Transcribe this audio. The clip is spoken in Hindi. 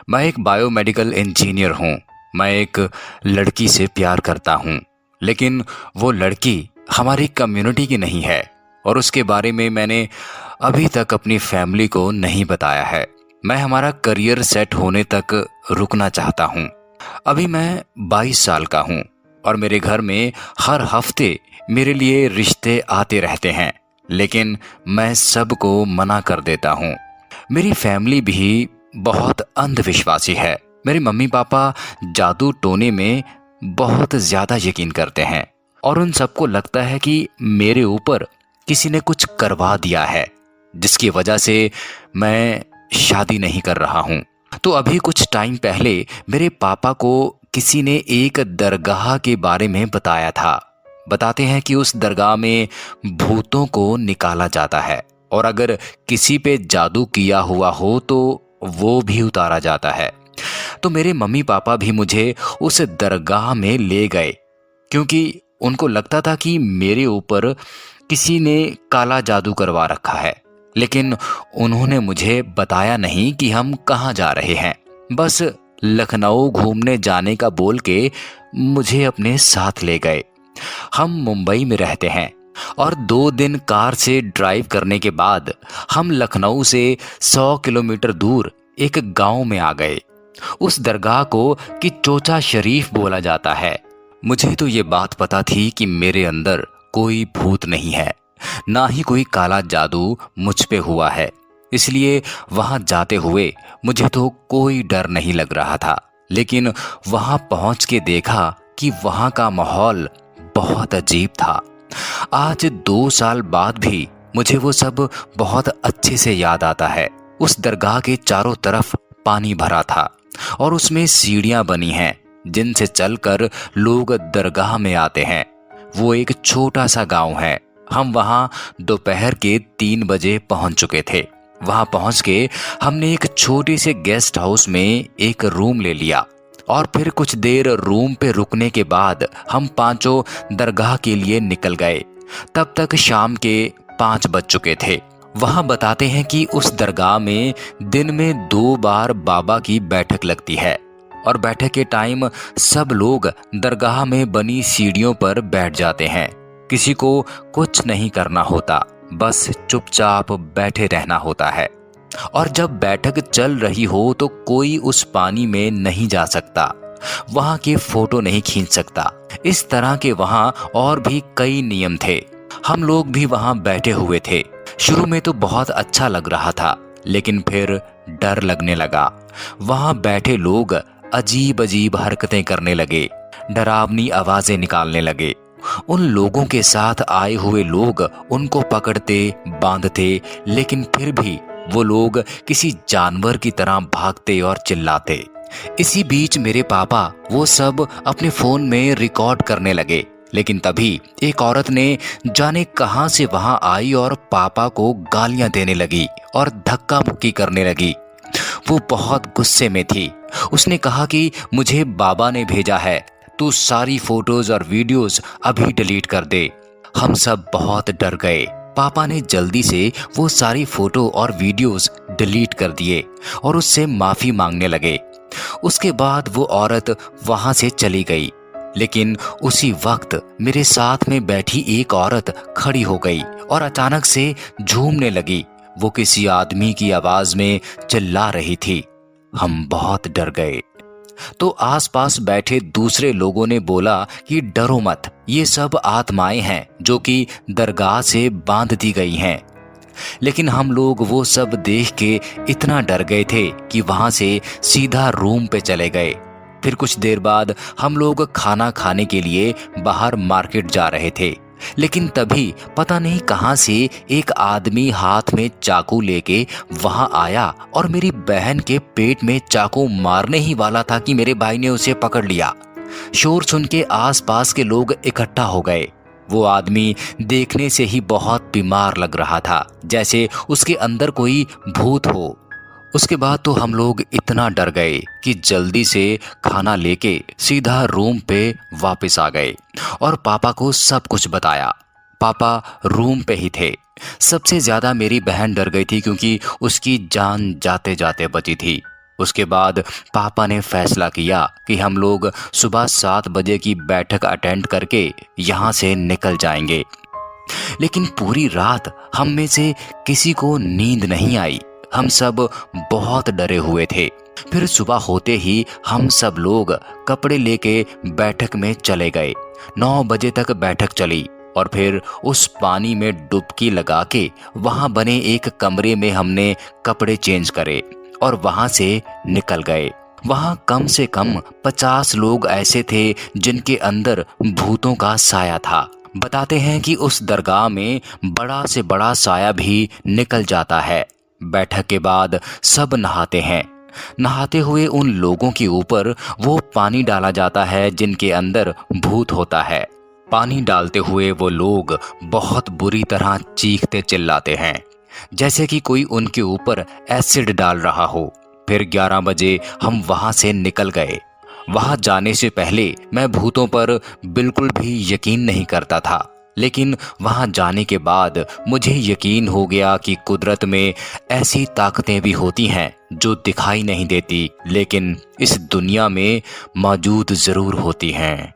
मैं एक बायोमेडिकल इंजीनियर हूँ। मैं एक लड़की से प्यार करता हूँ, लेकिन वो लड़की हमारी कम्युनिटी की नहीं है और उसके बारे में मैंने अभी तक अपनी फैमिली को नहीं बताया है। मैं हमारा करियर सेट होने तक रुकना चाहता हूँ। अभी मैं 22 साल का हूँ और मेरे घर में हर हफ्ते मेरे लिए रिश्ते आते रहते हैं, लेकिन मैं सबको मना कर देता हूँ। मेरी फैमिली भी बहुत अंधविश्वासी है। मेरे मम्मी पापा जादू टोने में बहुत ज्यादा यकीन करते हैं और उन सबको लगता है कि मेरे ऊपर किसी ने कुछ करवा दिया है, जिसकी वजह से मैं शादी नहीं कर रहा हूँ। तो अभी कुछ टाइम पहले मेरे पापा को किसी ने एक दरगाह के बारे में बताया था। बताते हैं कि उस दरगाह में भूतों को निकाला जाता है और अगर किसी पे जादू किया हुआ हो तो वो भी उतारा जाता है। तो मेरे मम्मी पापा भी मुझे उस दरगाह में ले गए, क्योंकि उनको लगता था कि मेरे ऊपर किसी ने काला जादू करवा रखा है। लेकिन उन्होंने मुझे बताया नहीं कि हम कहाँ जा रहे हैं। बस लखनऊ घूमने जाने का बोल के मुझे अपने साथ ले गए। हम मुंबई में रहते हैं और 2 दिन कार से ड्राइव करने के बाद हम लखनऊ से 100 किलोमीटर दूर एक गांव में आ गए। उस दरगाह को कि चोचा शरीफ बोला जाता है। मुझे तो ये बात पता थी कि मेरे अंदर कोई भूत नहीं है, ना ही कोई काला जादू मुझ पे हुआ है, इसलिए वहां जाते हुए मुझे तो कोई डर नहीं लग रहा था। लेकिन वहां पहुंच के देखा कि वहां का माहौल बहुत अजीब था। आज 2 साल बाद भी मुझे वो सब बहुत अच्छे से याद आता है। उस दरगाह के चारों तरफ पानी भरा था और उसमें सीढ़ियां बनी हैं जिनसे चलकर लोग दरगाह में आते हैं। वो एक छोटा सा गांव है। हम वहां दोपहर के 3 बजे पहुंच चुके थे। वहां पहुंच के हमने एक छोटे से गेस्ट हाउस में एक रूम ले लिया और फिर कुछ देर रूम पे रुकने के बाद हम पांचों दरगाह के लिए निकल गए। तब तक शाम के 5 बज चुके थे। वहां बताते हैं कि उस दरगाह में दिन में 2 बार बाबा की बैठक लगती है और बैठक के टाइम सब लोग दरगाह में बनी सीढ़ियों पर बैठ जाते हैं। किसी को कुछ नहीं करना होता, बस चुपचाप बैठे रहना होता है। और जब बैठक चल रही हो तो कोई उस पानी में नहीं जा सकता, वहां के फोटो नहीं खींच सकता। इस तरह के वहां और भी कई नियम थे। हम लोग भी वहां बैठे हुए थे। शुरू में तो बहुत अच्छा लग रहा था, लेकिन फिर डर लगने लगा। वहां बैठे लोग अजीब अजीब हरकतें करने लगे, डरावनी आवाजें निकालने लगे। उन लोगों के साथ आए हुए लोग उनको पकड़ते, बांधते, लेकिन फिर भी वो लोग किसी जानवर की तरह भागते और चिल्लाते। इसी बीच मेरे पापा वो सब अपने फोन में रिकॉर्ड करने लगे। लेकिन तभी एक औरत ने जाने कहां से वहां आई और पापा को गालियां देने लगी और धक्का मुक्की करने लगी। वो बहुत गुस्से में थी। उसने कहा कि मुझे बाबा ने भेजा है, तू सारी फोटोज और वीडियोस अभी डिलीट कर दे। हम सब बहुत डर गए। पापा ने जल्दी से वो सारी फोटो और वीडियोस डिलीट कर दिए और उससे माफी मांगने लगे। उसके बाद वो औरत वहां से चली गई। लेकिन उसी वक्त मेरे साथ में बैठी एक औरत खड़ी हो गई और अचानक से झूमने लगी। वो किसी आदमी की आवाज में चिल्ला रही थी। हम बहुत डर गए। तो आसपास बैठे दूसरे लोगों ने बोला कि डरो मत, ये सब आत्माएं हैं जो कि दरगाह से बांध दी गई हैं। लेकिन हम लोग वो सब देख के इतना डर गए थे कि वहां से सीधा रूम पे चले गए। फिर कुछ देर बाद हम लोग खाना खाने के लिए बाहर मार्केट जा रहे थे। लेकिन तभी पता नहीं कहां से एक आदमी हाथ में चाकू लेके वहां आया और मेरी बहन के पेट में चाकू मारने ही वाला था कि मेरे भाई ने उसे पकड़ लिया। शोर सुन के आसपास के लोग इकट्ठा हो गए। वो आदमी देखने से ही बहुत बीमार लग रहा था, जैसे उसके अंदर कोई भूत हो। उसके बाद तो हम लोग इतना डर गए कि जल्दी से खाना लेके सीधा रूम पे वापस आ गए और पापा को सब कुछ बताया। पापा रूम पे ही थे। सबसे ज्यादा मेरी बहन डर गई थी क्योंकि उसकी जान जाते जाते बची थी। उसके बाद पापा ने फैसला किया कि हम लोग सुबह 7 बजे की बैठक अटेंड करके यहाँ से निकल जाएंगे। लेकिन पूरी रात हम में से किसी को नींद नहीं आई। हम सब बहुत डरे हुए थे। फिर सुबह होते ही हम सब लोग कपड़े लेके बैठक में चले गए। 9 बजे तक बैठक चली और फिर उस पानी में डुबकी लगा के वहां बने एक कमरे में हमने कपड़े चेंज करे और वहां से निकल गए। वहां कम से कम 50 लोग ऐसे थे जिनके अंदर भूतों का साया था। बताते हैं कि उस दरगाह में बड़ा से बड़ा साया भी निकल जाता है। बैठक के बाद सब नहाते हैं। नहाते हुए उन लोगों के ऊपर वो पानी डाला जाता है जिनके अंदर भूत होता है। पानी डालते हुए वो लोग बहुत बुरी तरह चीखते चिल्लाते हैं, जैसे कि कोई उनके ऊपर एसिड डाल रहा हो। फिर 11 बजे हम वहां से निकल गए। वहां जाने से पहले मैं भूतों पर बिल्कुल भी यकीन नहीं करता था, लेकिन वहां जाने के बाद मुझे यकीन हो गया कि कुदरत में ऐसी ताकतें भी होती हैं जो दिखाई नहीं देती, लेकिन इस दुनिया में मौजूद ज़रूर होती हैं।